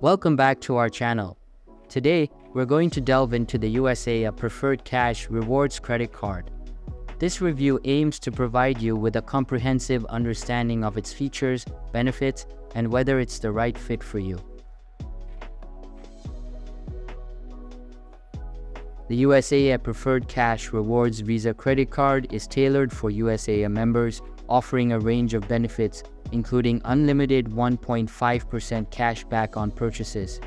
Welcome back to our channel. Today, we're going to delve into the USAA Preferred Cash Rewards credit card. This review aims to provide you with a comprehensive understanding of its features, benefits, and whether it's the right fit for you. The USAA Preferred Cash Rewards Visa credit card is tailored for USAA members, offering a range of benefits, including unlimited 1.5% cash back on purchases.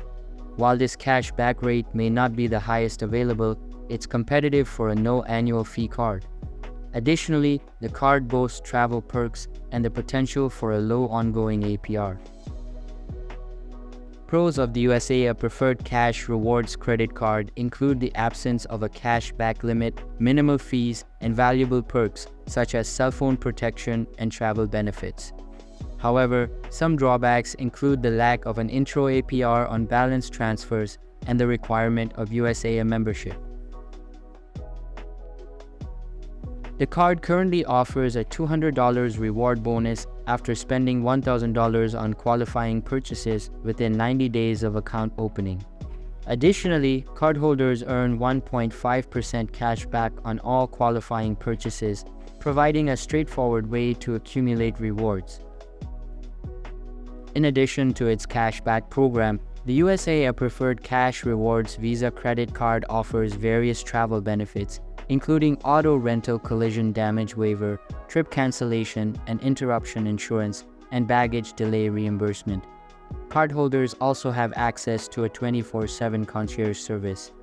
While this cash back rate may not be the highest available, it's competitive for a no annual fee card. Additionally, the card boasts travel perks and the potential for a low ongoing APR. Pros of the USAA Preferred Cash Rewards credit card include the absence of a cash back limit, minimal fees, and valuable perks such as cell phone protection and travel benefits. However, some drawbacks include the lack of an intro APR on balance transfers and the requirement of USAA membership. The card currently offers a $200 reward bonus after spending $1,000 on qualifying purchases within 90 days of account opening. Additionally, cardholders earn 1.5% cash back on all qualifying purchases, providing a straightforward way to accumulate rewards. In addition to its cashback program, the USAA Preferred Cash Rewards Visa credit card offers various travel benefits, including auto rental collision damage waiver, trip cancellation and interruption insurance, and baggage delay reimbursement. Cardholders also have access to a 24/7 concierge service.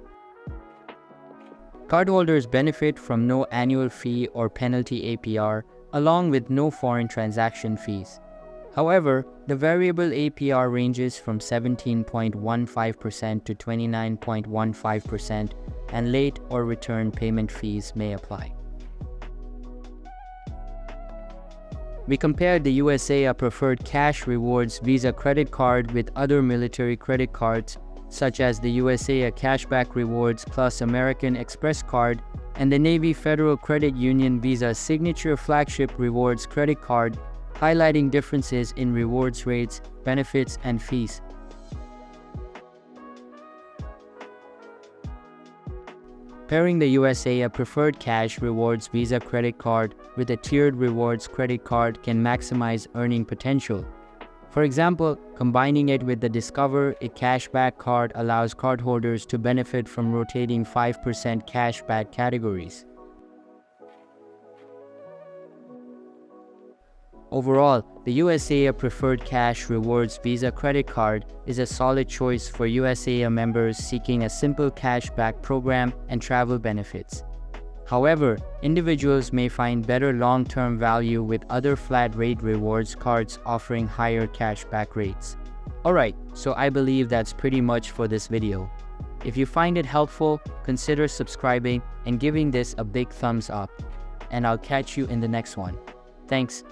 Cardholders benefit from no annual fee or penalty APR, along with no foreign transaction fees. However, the variable APR ranges from 17.15% to 29.15%, and late or return payment fees may apply. We compared the USAA Preferred Cash Rewards Visa credit card with other military credit cards, such as the USAA Cashback Rewards Plus American Express card and the Navy Federal Credit Union Visa Signature Flagship Rewards credit card, highlighting differences in rewards rates, benefits, and fees. Pairing the USAA Preferred Cash Rewards Visa credit card with a tiered rewards credit card can maximize earning potential. For example, combining it with the Discover a Cashback card allows cardholders to benefit from rotating 5% cashback categories. Overall, the USAA Preferred Cash Rewards Visa credit card is a solid choice for USAA members seeking a simple cashback program and travel benefits. However, individuals may find better long-term value with other flat-rate rewards cards offering higher cashback rates. Alright, so I believe that's pretty much for this video. If you find it helpful, consider subscribing and giving this a big thumbs up. And I'll catch you in the next one. Thanks.